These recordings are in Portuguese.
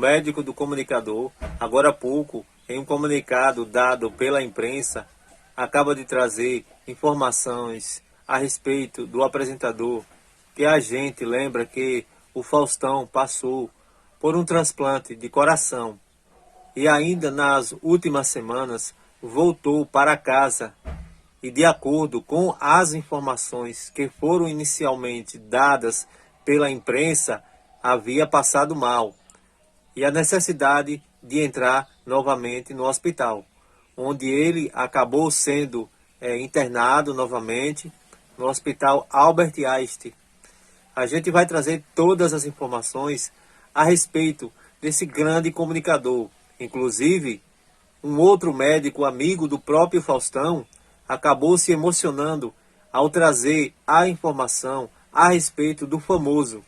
médico do comunicador, agora há pouco, em um comunicado dado pela imprensa, acaba de trazer informações a respeito do apresentador, que a gente lembra que o Faustão passou por um transplante de coração e ainda nas últimas semanas voltou para casa e, de acordo com as informações que foram inicialmente dadas pela imprensa, havia passado mal e a necessidade de entrar novamente no hospital, onde ele acabou sendo internado novamente no Hospital Albert Einstein. A gente vai trazer todas as informações a respeito desse grande comunicador. Inclusive, um outro médico amigo do próprio Faustão acabou se emocionando ao trazer a informação a respeito do famoso,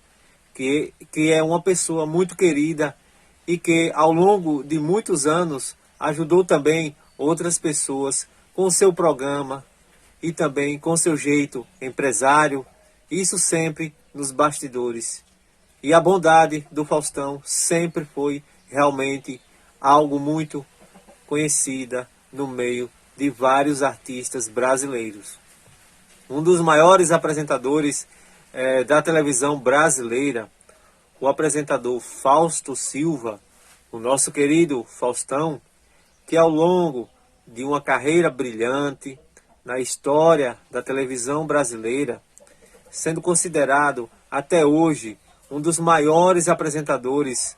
que é uma pessoa muito querida e que ao longo de muitos anos ajudou também outras pessoas com o seu programa e também com seu jeito empresário, isso sempre nos bastidores. E a bondade do Faustão sempre foi realmente algo muito conhecida no meio de vários artistas brasileiros. Um dos maiores apresentadores da televisão brasileira, o apresentador Fausto Silva, o nosso querido Faustão, que ao longo de uma carreira brilhante na história da televisão brasileira, sendo considerado até hoje um dos maiores apresentadores,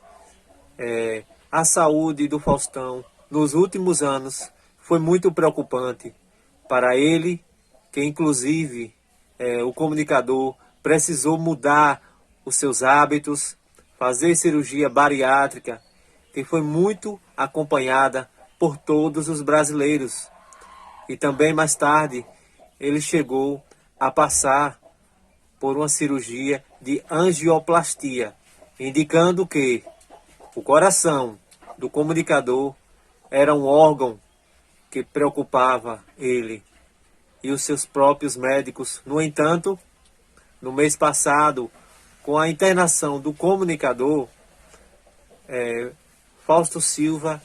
a saúde do Faustão nos últimos anos foi muito preocupante para ele, que inclusive o comunicador precisou mudar os seus hábitos, fazer cirurgia bariátrica, que foi muito acompanhada por todos os brasileiros. E também mais tarde ele chegou a passar por uma cirurgia de angioplastia, indicando que o coração do comunicador era um órgão que preocupava ele e os seus próprios médicos. No entanto, no mês passado, com a internação do comunicador, Fausto Silva,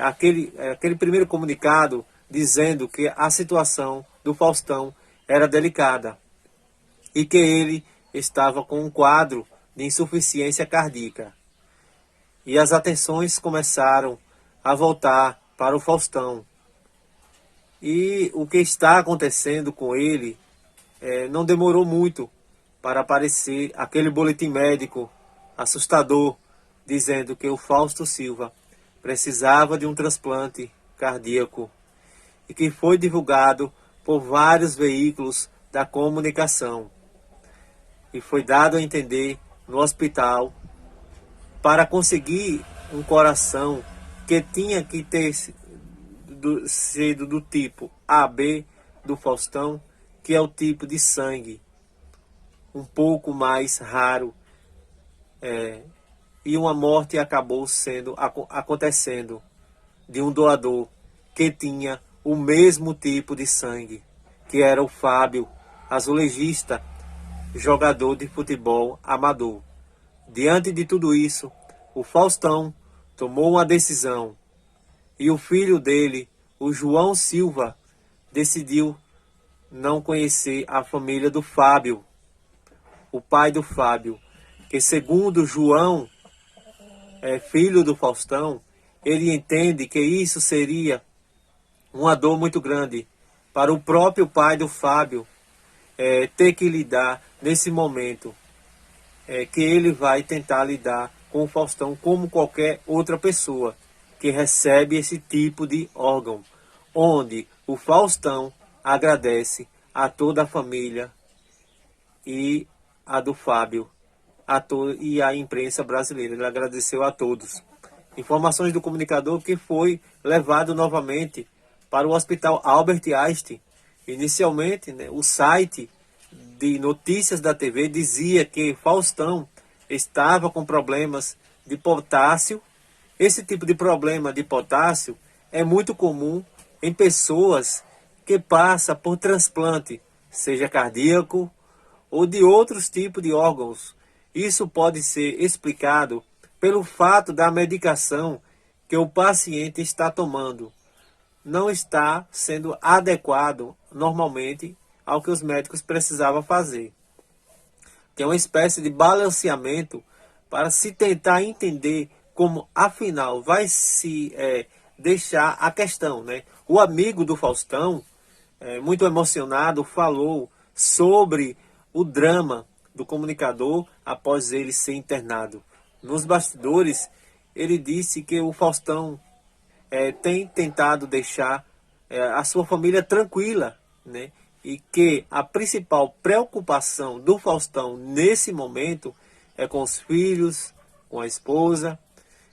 aquele primeiro comunicado dizendo que a situação do Faustão era delicada e que ele estava com um quadro de insuficiência cardíaca. E as atenções começaram a voltar para o Faustão. E o que está acontecendo com ele não demorou muito para aparecer aquele boletim médico assustador, dizendo que o Fausto Silva precisava de um transplante cardíaco e que foi divulgado por vários veículos da comunicação. E foi dado a entender no hospital, para conseguir um coração que tinha que ter sido do tipo AB do Faustão, que é o tipo de sangue um pouco mais raro, e uma morte acabou acontecendo de um doador que tinha o mesmo tipo de sangue, que era o Fábio, azulejista, jogador de futebol amador. Diante de tudo isso, o Faustão tomou uma decisão e o filho dele, o João Silva, decidiu não conhecer a família do Fábio, o pai do Fábio, que segundo João, filho do Faustão, ele entende que isso seria uma dor muito grande para o próprio pai do Fábio ter que lidar nesse momento, que ele vai tentar lidar com o Faustão como qualquer outra pessoa que recebe esse tipo de órgão, onde o Faustão agradece a toda a família e a do Fábio e a imprensa brasileira. Ele agradeceu a todos. Informações do comunicador que foi levado novamente para o Hospital Albert Einstein. Inicialmente, o site de notícias da TV dizia que Faustão estava com problemas de potássio. Esse tipo de problema de potássio é muito comum em pessoas que passam por transplante, seja cardíaco ou de outros tipos de órgãos. Isso pode ser explicado pelo fato da medicação que o paciente está tomando não está sendo adequado normalmente ao que os médicos precisavam fazer. Que é uma espécie de balanceamento para se tentar entender como, afinal, vai se deixar a questão, né? O amigo do Faustão, muito emocionado, falou sobre o drama do comunicador após ele ser internado. Nos bastidores, ele disse que o Faustão tem tentado deixar a sua família tranquila, né? E que a principal preocupação do Faustão nesse momento é com os filhos, com a esposa,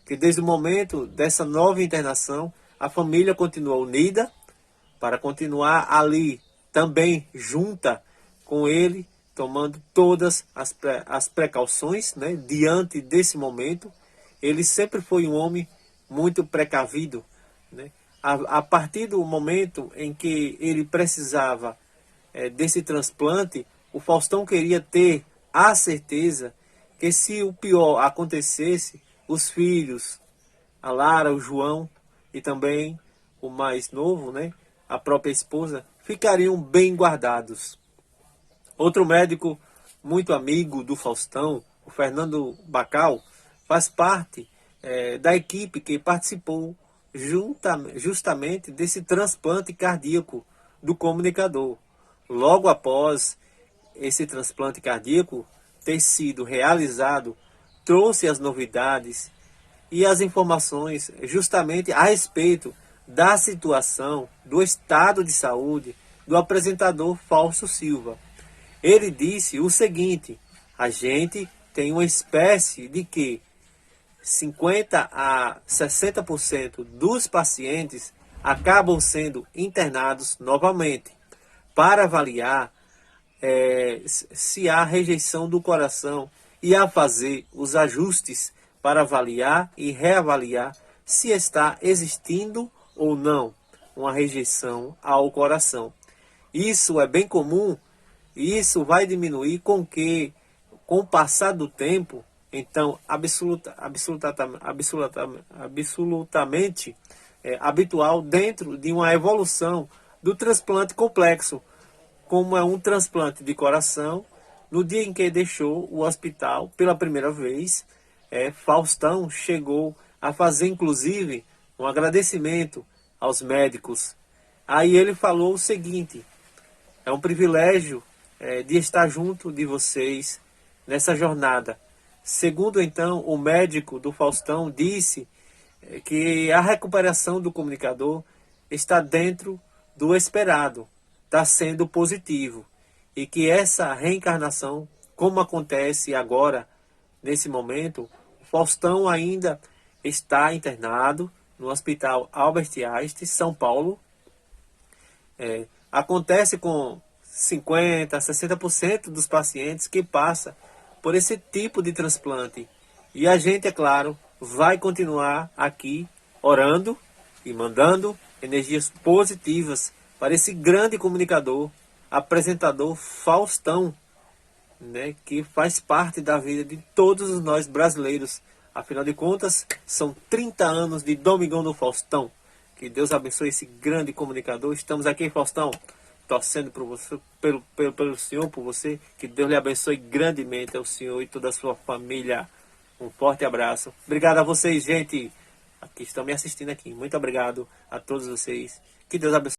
que desde o momento dessa nova internação, a família continua unida para continuar ali também junta com ele, tomando todas as precauções, né, diante desse momento. Ele sempre foi um homem muito precavido, né? A partir do momento em que ele precisava desse transplante, o Faustão queria ter a certeza que, se o pior acontecesse, os filhos, a Lara, o João e também o mais novo, né, a própria esposa, ficariam bem guardados. Outro médico muito amigo do Faustão, o Fernando Bacal, faz parte da equipe que participou justamente desse transplante cardíaco do comunicador. Logo após esse transplante cardíaco ter sido realizado, trouxe as novidades e as informações justamente a respeito da situação, do estado de saúde do apresentador Fausto Silva. Ele disse o seguinte: a gente tem uma espécie de que 50 a 60% dos pacientes acabam sendo internados novamente para avaliar se há rejeição do coração e a fazer os ajustes para avaliar e reavaliar se está existindo ou não uma rejeição ao coração. Isso é bem comum e isso vai diminuir com o passar do tempo, então absolutamente habitual dentro de uma evolução do transplante complexo, como é um transplante de coração. No dia em que deixou o hospital pela primeira vez, Faustão chegou a fazer inclusive um agradecimento aos médicos. Aí ele falou o seguinte: é um privilégio de estar junto de vocês nessa jornada. Segundo então o médico do Faustão, disse que a recuperação do comunicador está dentro do esperado, está sendo positivo, e que essa reencarnação, como acontece agora, nesse momento, o Faustão ainda está internado no Hospital Albert Einstein, São Paulo. Acontece com 50%, 60% dos pacientes que passa por esse tipo de transplante. E a gente, é claro, vai continuar aqui orando e mandando energias positivas para esse grande comunicador, apresentador Faustão, né, que faz parte da vida de todos nós brasileiros. Afinal de contas, são 30 anos de Domingão do Faustão. Que Deus abençoe esse grande comunicador. Estamos aqui, Faustão, torcendo por você, pelo senhor, por você. Que Deus lhe abençoe grandemente, ao senhor e toda a sua família. Um forte abraço. Obrigado a vocês, gente, que estão me assistindo aqui. Muito obrigado a todos vocês. Que Deus abençoe.